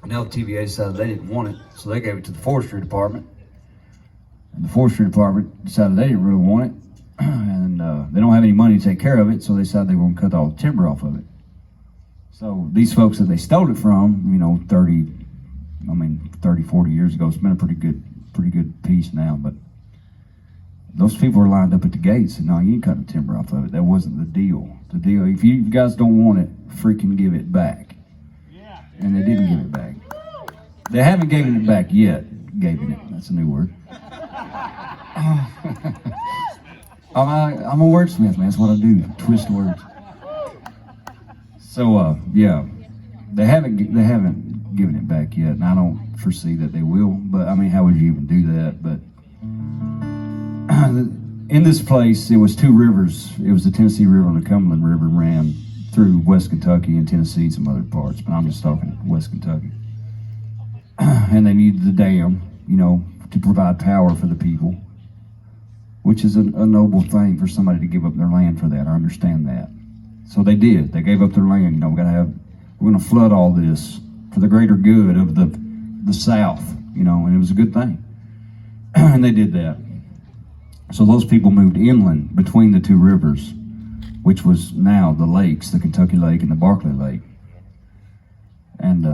And LTVA decided they didn't want it, so they gave it to the forestry department. And the forestry department decided they didn't really want it, and they don't have any money to take care of it, so they decided they were going to cut all the timber off of it. So these folks that they stole it from, you know, 30, 40 years ago, it's been a pretty good piece now, but those people were lined up at the gates and no, you ain't cutting the timber off of it. That wasn't the deal. The deal, if you guys don't want it, freaking give it back. And they didn't give it back. They haven't given it back yet. Gave it. That's a new word. I'm a wordsmith, man. That's what I do. Twist words. So yeah, they haven't given it back yet, and I don't foresee that they will. But I mean, how would you even do that? But in this place, it was two rivers. It was the Tennessee River and the Cumberland River ran through West Kentucky and Tennessee and some other parts, but I'm just talking West Kentucky. And they needed the dam, you know, to provide power for the people, which is a noble thing for somebody to give up their land for that. I understand that. So they did. They gave up their land. You know, we're going to flood all this for the greater good of the South, you know, and it was a good thing. And they did that. So those people moved inland between the two rivers, which was now the lakes, the Kentucky Lake and the Barkley Lake. And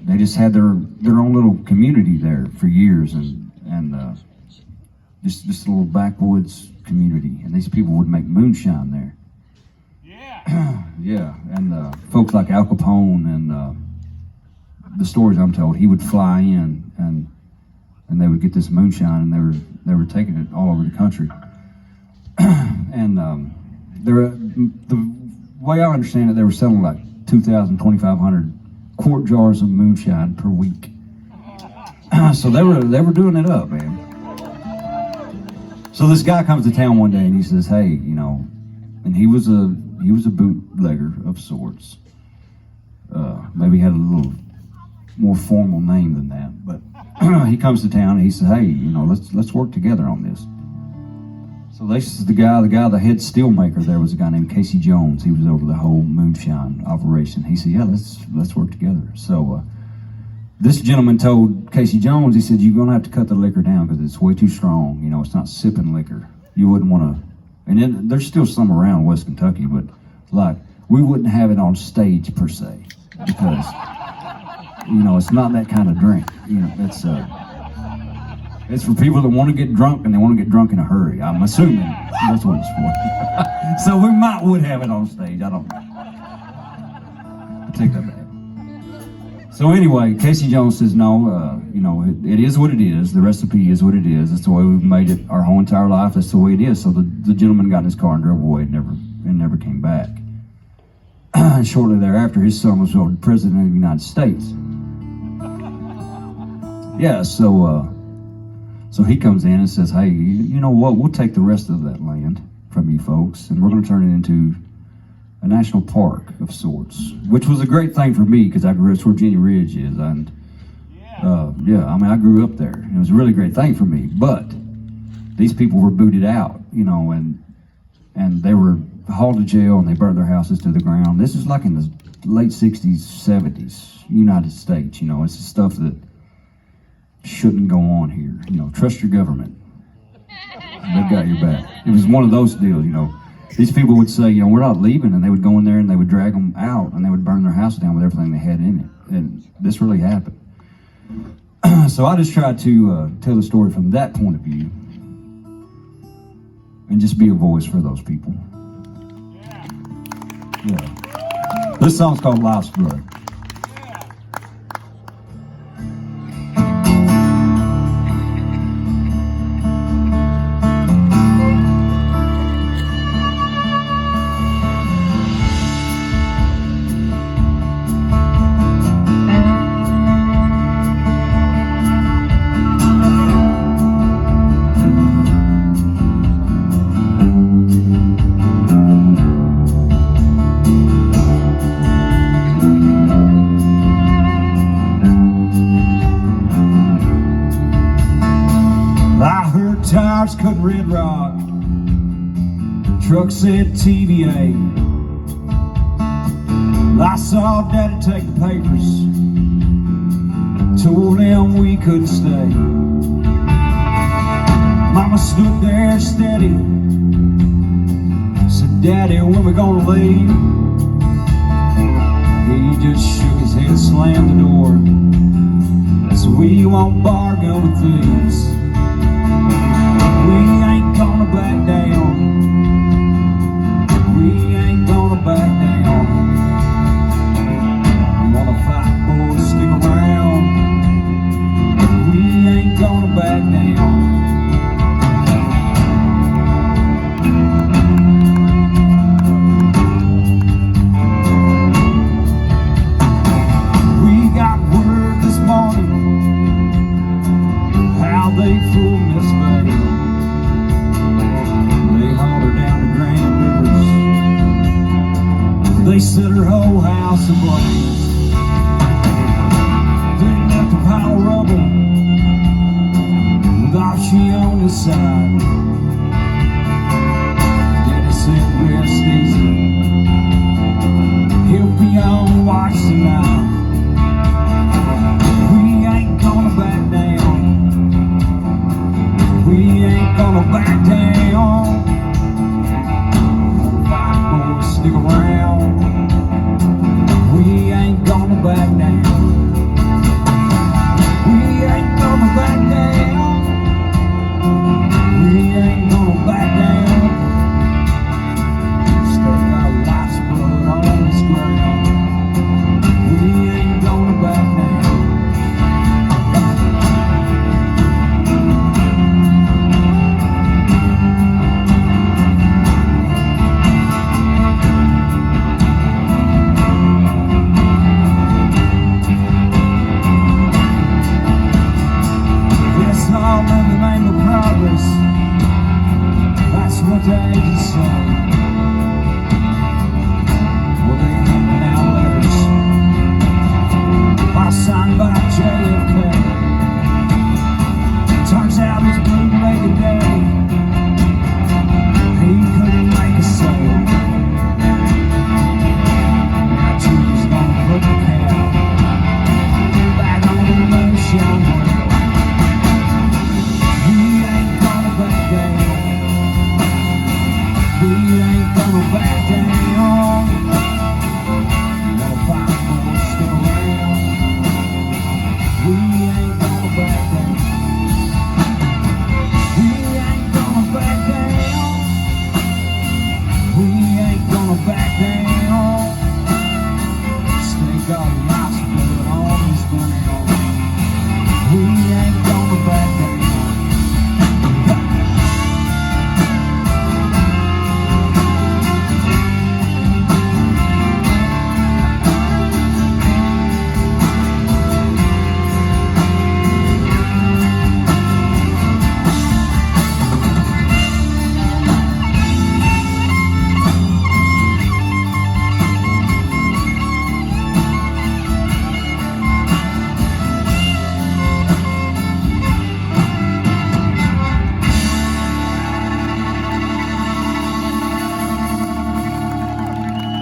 they just had their own little community there for years, and just a little backwoods community. And these people would make moonshine there. Yeah. Yeah, and folks like Al Capone and the stories I'm told, he would fly in and they would get this moonshine, and they were taking it all over the country. And the way I understand it, they were selling like 2,000, 2,500 quart jars of moonshine per week. So they were doing it up, man. So this guy comes to town one day and he says, "Hey, you know," and he was a bootlegger of sorts. Maybe had a little more formal name than that, but he comes to town and he says, "Hey, you know, let's work together on this." So this is the head steelmaker there was a guy named Casey Jones. He was over the whole moonshine operation. He said, "Yeah, let's work together." So this gentleman told Casey Jones, he said, "You're gonna have to cut the liquor down because it's way too strong. You know, it's not sipping liquor. You wouldn't want to." And then there's still some around West Kentucky, but like we wouldn't have it on stage per se because you know it's not that kind of drink. You know, it's for people that want to get drunk, and they want to get drunk in a hurry. I'm assuming that's what it's for. So we would have it on stage. I don't know. I take that back. So anyway, Casey Jones says, "No, you know, it is what it is. The recipe is what it is. That's the way we've made it our whole entire life. That's the way it is." So the gentleman got in his car and drove away and never came back. And shortly thereafter, his son was voted president of the United States. Yeah, so he comes in and says, "Hey, you know what? We'll take the rest of that land from you folks, and we're going to turn it into a national park of sorts," which was a great thing for me because I grew up where Virginia Ridge is, and yeah, I mean I grew up there. It was a really great thing for me. But these people were booted out, you know, and they were hauled to jail and they burned their houses to the ground. This is like in the late '60s, '70s, United States. You know, it's the stuff that shouldn't go on here. You know, trust your government. They've got your back. It was one of those deals, you know. These people would say, you know, "We're not leaving," and they would go in there and they would drag them out and they would burn their house down with everything they had in it. And this really happened. So I just tried to tell the story from that point of view and just be a voice for those people. Yeah. This song's called "Life's Blood." Tires cut red rock, truck said TVA. I saw Daddy take the papers Told them we couldn't stay. Mama stood there steady, said, Daddy, when we gonna leave? He just shook his head, slammed the door. So we won't bargain with thieves. We ain't gonna back down. We ain't gonna back down. I'm gonna fight, boys, stick around. We ain't gonna back down. We got word this morning how they fooled Miss Betty. They hauled her down to Grand Rivers. They set her whole house ablaze. They left a pile of rubble with all she on the side.